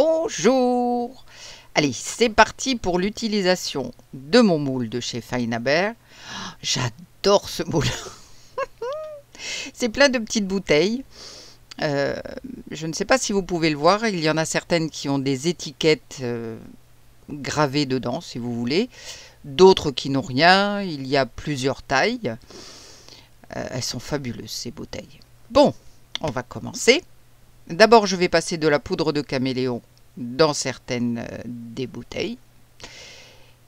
Bonjour! Allez, c'est parti pour l'utilisation de mon moule de chez Fainaber. J'adore ce moule. C'est plein de petites bouteilles. Je ne sais pas si vous pouvez le voir. Il y en a certaines qui ont des étiquettes gravées dedans, si vous voulez. D'autres qui n'ont rien. Il y a plusieurs tailles. Elles sont fabuleuses, ces bouteilles. Bon, on va commencer. D'abord, je vais passer de la poudre de caméléon dans certaines des bouteilles.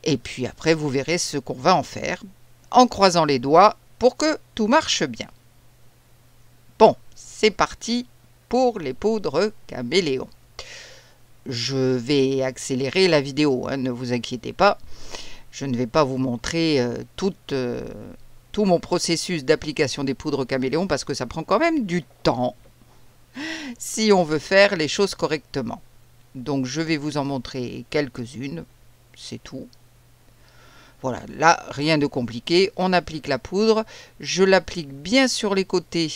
Et puis après, vous verrez ce qu'on va en faire en croisant les doigts pour que tout marche bien. Bon, c'est parti pour les poudres caméléon. Je vais accélérer la vidéo, hein, ne vous inquiétez pas. Je ne vais pas vous montrer tout mon processus d'application des poudres caméléon parce que ça prend quand même du temps si on veut faire les choses correctement. Donc je vais vous en montrer quelques-unes, c'est tout. Voilà, là, rien de compliqué. On applique la poudre. Je l'applique bien sur les côtés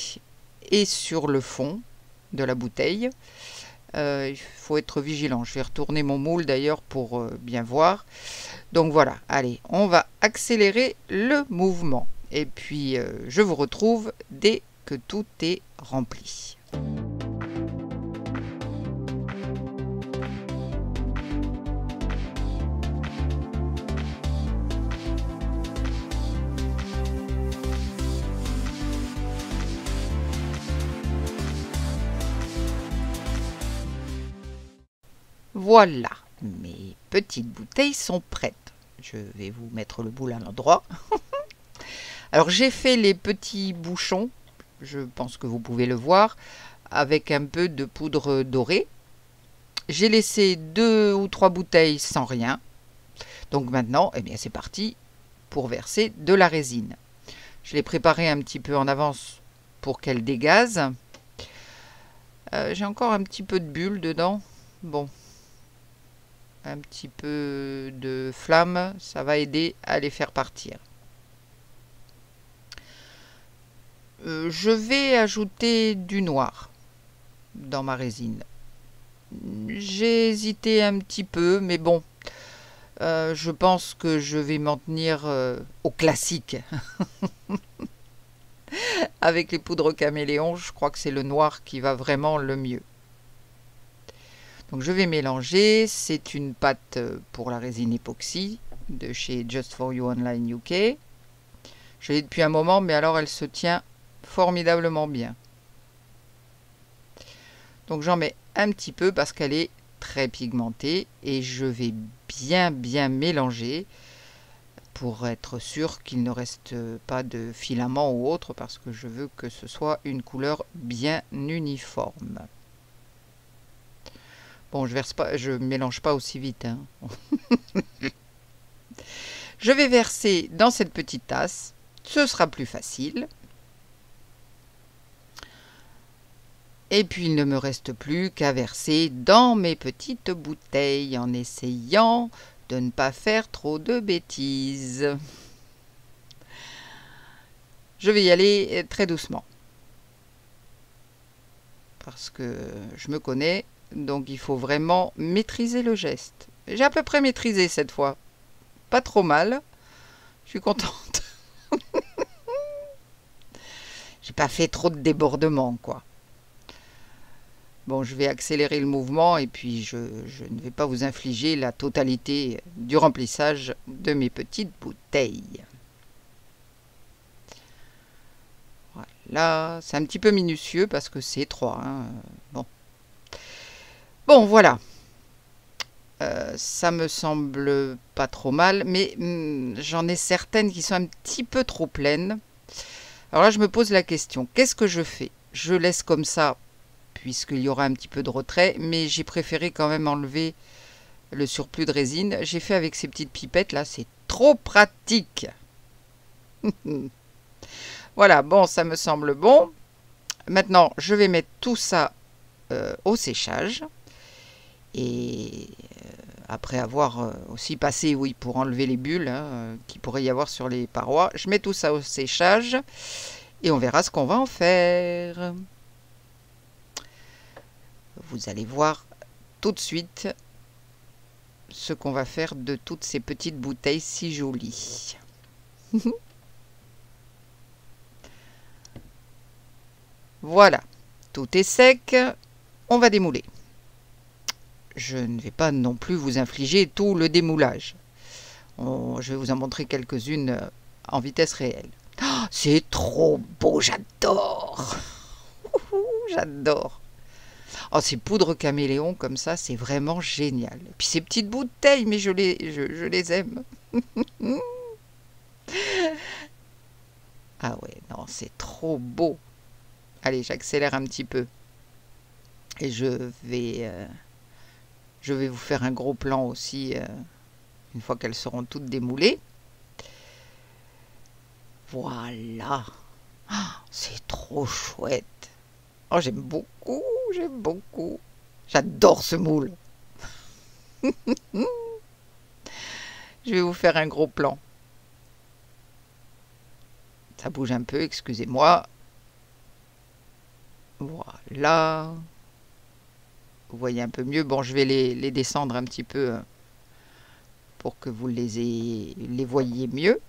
et sur le fond de la bouteille. Il faut être vigilant. Je vais retourner mon moule d'ailleurs pour bien voir. Donc voilà, allez, on va accélérer le mouvement. Et puis, je vous retrouve dès que tout est rempli. Voilà, mes petites bouteilles sont prêtes. Je vais vous mettre le boule à l'endroit. Alors j'ai fait les petits bouchons, je pense que vous pouvez le voir, avec un peu de poudre dorée. J'ai laissé 2 ou 3 bouteilles sans rien. Donc maintenant, eh bien c'est parti pour verser de la résine. Je l'ai préparée un petit peu en avance pour qu'elle dégaze. J'ai encore un petit peu de bulles dedans. Bon. Un petit peu de flamme, ça va aider à les faire partir. Je vais ajouter du noir dans ma résine. J'ai hésité un petit peu, mais bon, je pense que je vais m'en tenir au classique. Avec les poudres caméléon, je crois que c'est le noir qui va vraiment le mieux. Donc je vais mélanger, c'est une pâte pour la résine époxy de chez Just For You Online UK. Je l'ai depuis un moment, mais alors elle se tient formidablement bien. Donc j'en mets un petit peu parce qu'elle est très pigmentée et je vais bien mélanger pour être sûr qu'il ne reste pas de filament ou autre parce que je veux que ce soit une couleur bien uniforme. Bon, je mélange pas aussi vite, hein. Je vais verser dans cette petite tasse. Ce sera plus facile. Et puis, il ne me reste plus qu'à verser dans mes petites bouteilles en essayant de ne pas faire trop de bêtises. Je vais y aller très doucement. Parce que je me connais. Donc il faut vraiment maîtriser le geste. J'ai à peu près maîtrisé cette fois. Pas trop mal. Je suis contente. J'ai pas fait trop de débordements, quoi. Bon, je vais accélérer le mouvement et puis je ne vais pas vous infliger la totalité du remplissage de mes petites bouteilles. Voilà, c'est un petit peu minutieux parce que c'est étroit, hein. Bon, voilà. Ça me semble pas trop mal, mais j'en ai certaines qui sont un petit peu trop pleines. Alors là, je me pose la question, qu'est-ce que je fais? Je laisse comme ça, puisqu'il y aura un petit peu de retrait, mais j'ai préféré quand même enlever le surplus de résine. J'ai fait avec ces petites pipettes, là, c'est trop pratique. Voilà, bon, ça me semble bon. Maintenant, je vais mettre tout ça au séchage. Et après avoir aussi passé, oui, pour enlever les bulles qu'il pourrait y avoir sur les parois, je mets tout ça au séchage et on verra ce qu'on va en faire. Vous allez voir, tout de suite ce qu'on va faire de toutes ces petites bouteilles si jolies. Voilà, tout est sec, on va démouler. Je ne vais pas non plus vous infliger tout le démoulage. Je vais vous en montrer quelques-unes en vitesse réelle. Oh, c'est trop beau, j'adore. J'adore. Oh, ces poudres caméléons comme ça, c'est vraiment génial. Et puis ces petites bouteilles, mais je les aime. Ah ouais, non, c'est trop beau. Allez, j'accélère un petit peu. Et je vais vous faire un gros plan aussi, une fois qu'elles seront toutes démoulées. Voilà. Oh, c'est trop chouette. Oh, j'aime beaucoup, j'aime beaucoup. J'adore ce moule. Je vais vous faire un gros plan. Ça bouge un peu, excusez-moi. Voilà. Vous voyez un peu mieux. Bon, je vais les descendre un petit peu pour que vous les voyiez mieux.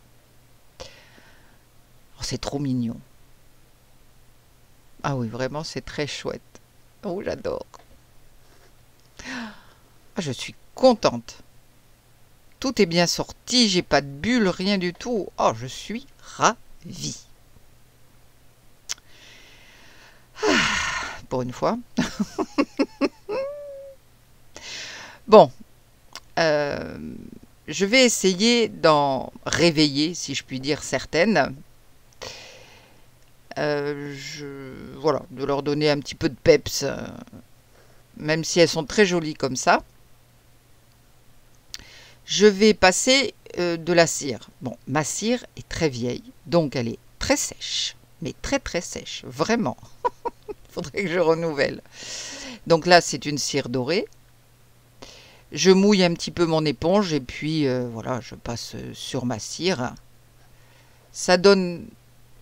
Oh, c'est trop mignon. Ah oui, vraiment, c'est très chouette. Oh, j'adore. Ah, je suis contente. Tout est bien sorti, j'ai pas de bulles, rien du tout. Oh, je suis ravie. Pour une fois. Bon, je vais essayer d'en réveiller, si je puis dire, certaines. Voilà, de leur donner un petit peu de peps, même si elles sont très jolies comme ça. Je vais passer de la cire. Bon, ma cire est très vieille, donc elle est très sèche, mais très très sèche, vraiment. Il faudrait que je renouvelle. Donc là, c'est une cire dorée. Je mouille un petit peu mon éponge et puis voilà, je passe sur ma cire. Ça donne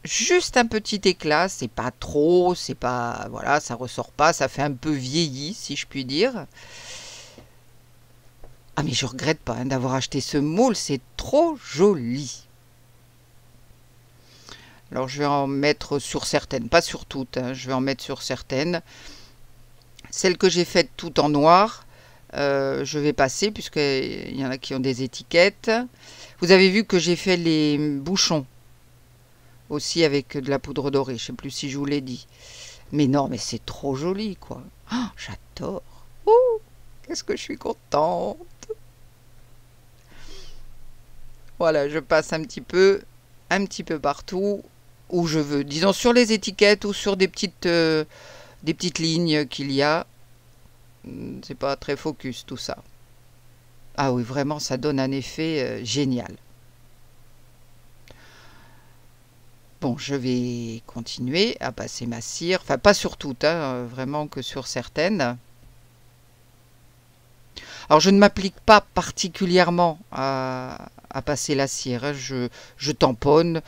juste un petit éclat, c'est pas trop, c'est pas, voilà, ça ressort pas, ça fait un peu vieilli, si je puis dire. Ah mais je regrette pas hein, d'avoir acheté ce moule, c'est trop joli. Alors je vais en mettre sur certaines, pas sur toutes, hein, je vais en mettre sur certaines. Celles que j'ai faites toutes en noir, je vais passer puisqu'il y en a qui ont des étiquettes. Vous avez vu que j'ai fait les bouchons aussi avec de la poudre dorée, je sais plus si je vous l'ai dit. Mais non, mais c'est trop joli quoi. Oh, j'adore. Oh, qu'est-ce que je suis contente. Voilà, je passe un petit peu partout où je veux. Disons sur les étiquettes ou sur des petites lignes qu'il y a. C'est pas très focus tout ça. Ah oui, vraiment, ça donne un effet génial. Bon, je vais continuer à passer ma cire. Enfin, pas sur toutes, hein, vraiment que sur certaines. Alors, je ne m'applique pas particulièrement à passer la cire. Hein. Je tamponne.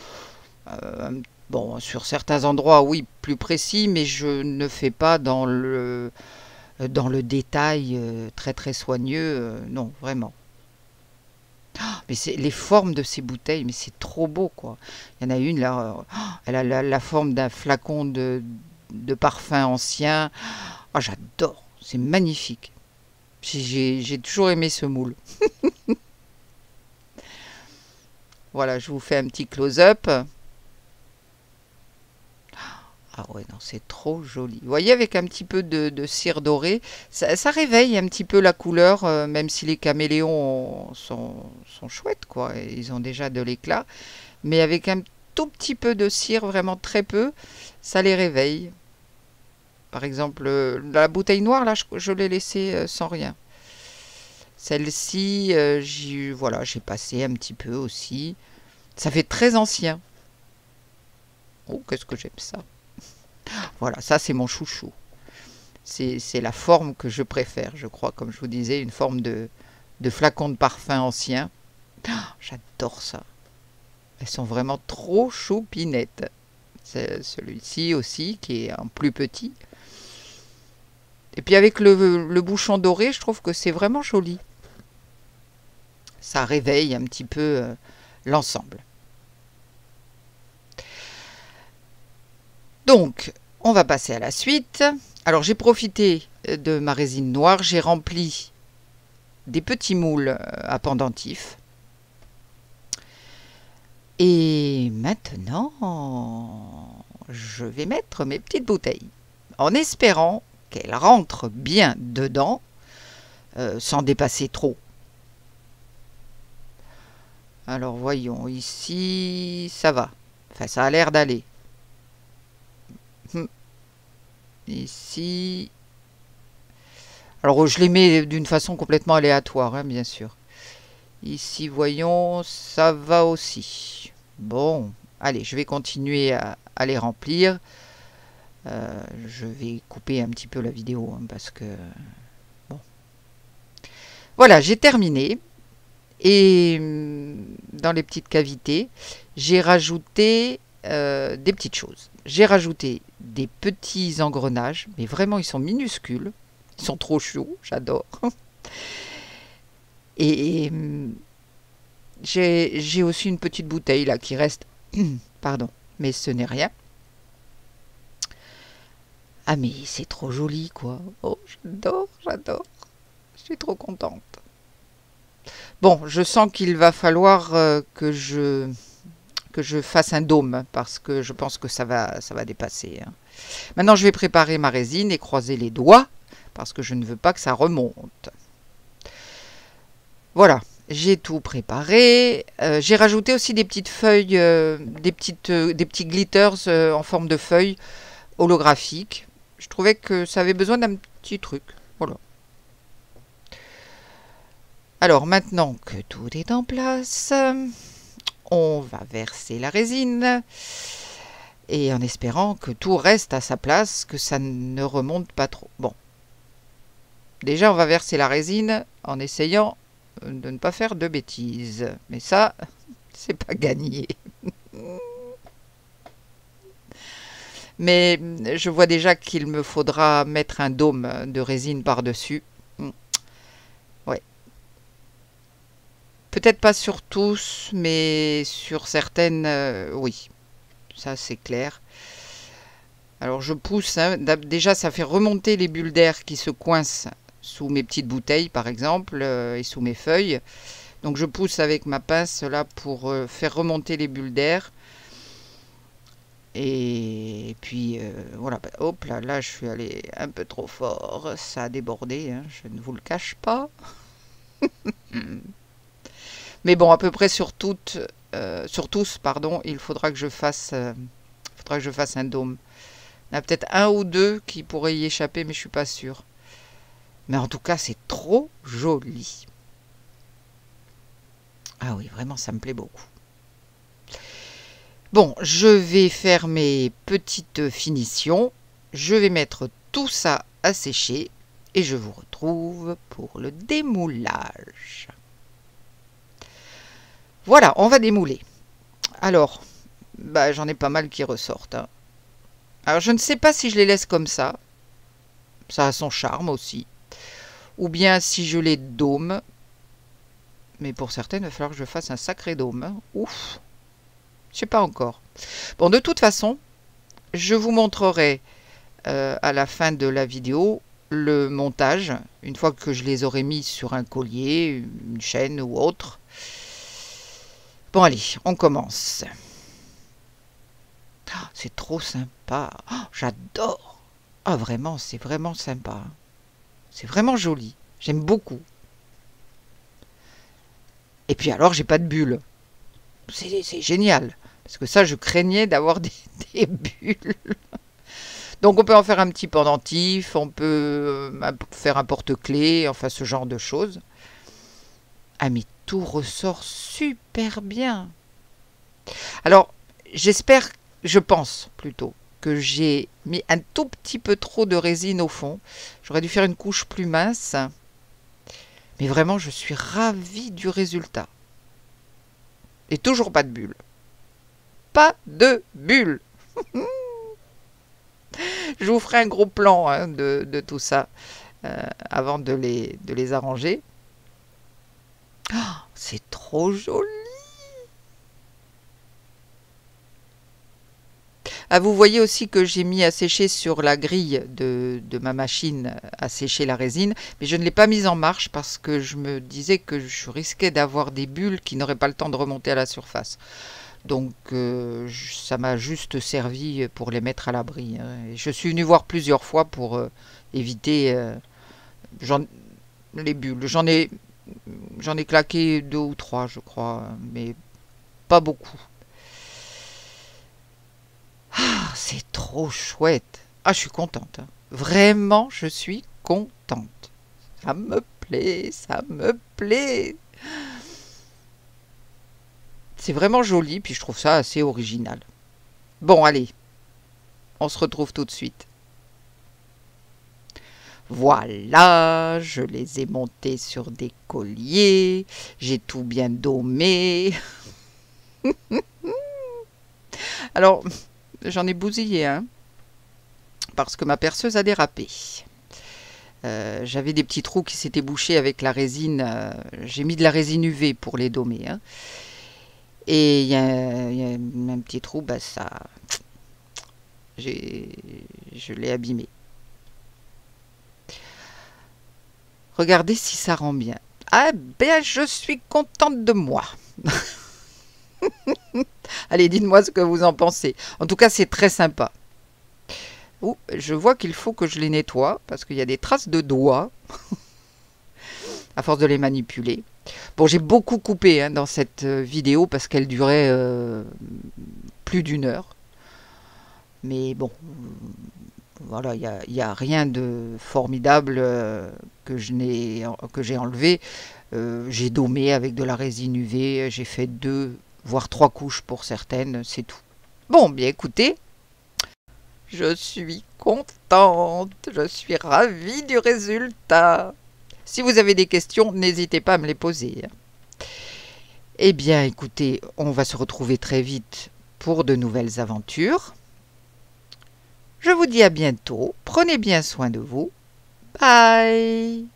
Bon, sur certains endroits, oui, plus précis, mais je ne fais pas dans le détail très très soigneux. Non, vraiment. Mais c'est les formes de ces bouteilles, mais c'est trop beau, quoi. Il y en a une, là, elle a la forme d'un flacon de parfum ancien. Oh, j'adore, c'est magnifique. J'ai toujours aimé ce moule. Voilà, je vous fais un petit close-up. Ah ouais, non, c'est trop joli. Vous voyez, avec un petit peu de cire dorée, ça réveille un petit peu la couleur, même si les caméléons sont chouettes, quoi. Ils ont déjà de l'éclat. Mais avec un tout petit peu de cire, vraiment très peu, ça les réveille. Par exemple, la bouteille noire, là, je l'ai laissée sans rien. Celle-ci, voilà, j'ai passé un petit peu aussi. Ça fait très ancien. Oh, qu'est-ce que j'aime ça. Voilà, ça c'est mon chouchou. C'est la forme que je préfère, je crois, comme je vous disais, une forme de flacon de parfum ancien. Oh, j'adore ça. Elles sont vraiment trop choupinettes. C'est celui-ci aussi, qui est un plus petit. Et puis avec le bouchon doré, je trouve que c'est vraiment joli. Ça réveille un petit peu l'ensemble. Donc, on va passer à la suite. Alors, j'ai profité de ma résine noire. J'ai rempli des petits moules à pendentifs. Et maintenant, je vais mettre mes petites bouteilles en espérant qu'elles rentrent bien dedans sans dépasser trop. Alors, voyons, ici, ça va. Enfin, ça a l'air d'aller. Ici. Alors, je les mets d'une façon complètement aléatoire, hein, bien sûr. Ici, voyons, ça va aussi. Bon, allez, je vais continuer à les remplir. Je vais couper un petit peu la vidéo, hein, parce que... Bon. Voilà, j'ai terminé. Et dans les petites cavités, j'ai rajouté des petites choses. J'ai rajouté des petits engrenages, mais vraiment, ils sont minuscules. Ils sont trop chauds, j'adore. Et j'ai aussi une petite bouteille là qui reste, pardon, mais ce n'est rien. Ah mais c'est trop joli quoi. Oh j'adore, j'adore. Je suis trop contente. Bon, je sens qu'il va falloir que je fasse un dôme parce que je pense que ça va dépasser. Hein. Maintenant je vais préparer ma résine et croiser les doigts parce que je ne veux pas que ça remonte. Voilà. J'ai tout préparé. J'ai rajouté aussi des petites feuilles, des petits glitters en forme de feuilles holographiques. Je trouvais que ça avait besoin d'un petit truc. Voilà. Alors maintenant que tout est en place, on va verser la résine. Et en espérant que tout reste à sa place, que ça ne remonte pas trop. Bon. Déjà, on va verser la résine en essayant de ne pas faire de bêtises. Mais ça, c'est pas gagné. Mais je vois déjà qu'il me faudra mettre un dôme de résine par-dessus. Ouais. Peut-être pas sur tous, mais sur certaines, oui. Ça, c'est clair. Alors, je pousse. Hein. Déjà, ça fait remonter les bulles d'air qui se coincent sous mes petites bouteilles par exemple et sous mes feuilles. Donc je pousse avec ma pince là pour faire remonter les bulles d'air. Et puis voilà, hop là je suis allé un peu trop fort, ça a débordé, hein, je ne vous le cache pas. Mais bon, à peu près sur tous, pardon, il faudra que je fasse un dôme. Il y en a peut-être un ou deux qui pourraient y échapper, mais je suis pas sûre. Mais en tout cas, c'est trop joli. Ah oui, vraiment, ça me plaît beaucoup. Bon, je vais faire mes petites finitions. Je vais mettre tout ça à sécher. Et je vous retrouve pour le démoulage. Voilà, on va démouler. Alors, bah, j'en ai pas mal qui ressortent. Hein. Alors, je ne sais pas si je les laisse comme ça. Ça a son charme aussi. Ou bien si je les dôme. Mais pour certaines, il va falloir que je fasse un sacré dôme. Hein. Ouf. Je sais pas encore. Bon, de toute façon, je vous montrerai à la fin de la vidéo le montage. Une fois que je les aurai mis sur un collier, une chaîne ou autre. Bon, allez, on commence. Oh, c'est trop sympa. Oh, j'adore. Ah, vraiment, c'est vraiment sympa. C'est vraiment joli. J'aime beaucoup. Et puis alors, j'ai pas de bulles. C'est génial. Parce que ça, je craignais d'avoir des bulles. Donc, on peut en faire un petit pendentif. On peut faire un porte-clés. Enfin, ce genre de choses. Ah, mais tout ressort super bien. Alors, j'espère, je pense plutôt, que j'ai mis un tout petit peu trop de résine au fond. J'aurais dû faire une couche plus mince. Mais vraiment, je suis ravie du résultat. Et toujours pas de bulles. Pas de bulles. Je vous ferai un gros plan hein, de tout ça avant de les arranger. Oh, c'est trop joli. Ah, vous voyez aussi que j'ai mis à sécher sur la grille de ma machine à sécher la résine, mais je ne l'ai pas mise en marche parce que je me disais que je risquais d'avoir des bulles qui n'auraient pas le temps de remonter à la surface. Donc ça m'a juste servi pour les mettre à l'abri. Hein. Et je suis venu voir plusieurs fois pour éviter les bulles. J'en ai claqué 2 ou 3, je crois, mais pas beaucoup. Ah, c'est trop chouette. Ah, je suis contente. Hein. Vraiment, je suis contente. Ça me plaît, ça me plaît. C'est vraiment joli, puis je trouve ça assez original. Bon, allez, on se retrouve tout de suite. Voilà, je les ai montés sur des colliers, j'ai tout bien domé. Alors, j'en ai bousillé un, parce que ma perceuse a dérapé. J'avais des petits trous qui s'étaient bouchés avec la résine. J'ai mis de la résine UV pour les domer. Hein. Et il y a un petit trou, bah ça, je l'ai abîmé. Regardez si ça rend bien. Ah ben, je suis contente de moi. Allez, dites-moi ce que vous en pensez. En tout cas, c'est très sympa. Ouh, je vois qu'il faut que je les nettoie parce qu'il y a des traces de doigts à force de les manipuler. Bon, j'ai beaucoup coupé hein, dans cette vidéo parce qu'elle durait plus d'1 heure. Mais bon, voilà, il n'y a rien de formidable que j'ai enlevé. J'ai domé avec de la résine UV, j'ai fait 2 voire 3 couches pour certaines, c'est tout. Bon, bien écoutez, je suis contente, je suis ravie du résultat. Si vous avez des questions, n'hésitez pas à me les poser. Eh bien, écoutez, on va se retrouver très vite pour de nouvelles aventures. Je vous dis à bientôt, prenez bien soin de vous. Bye!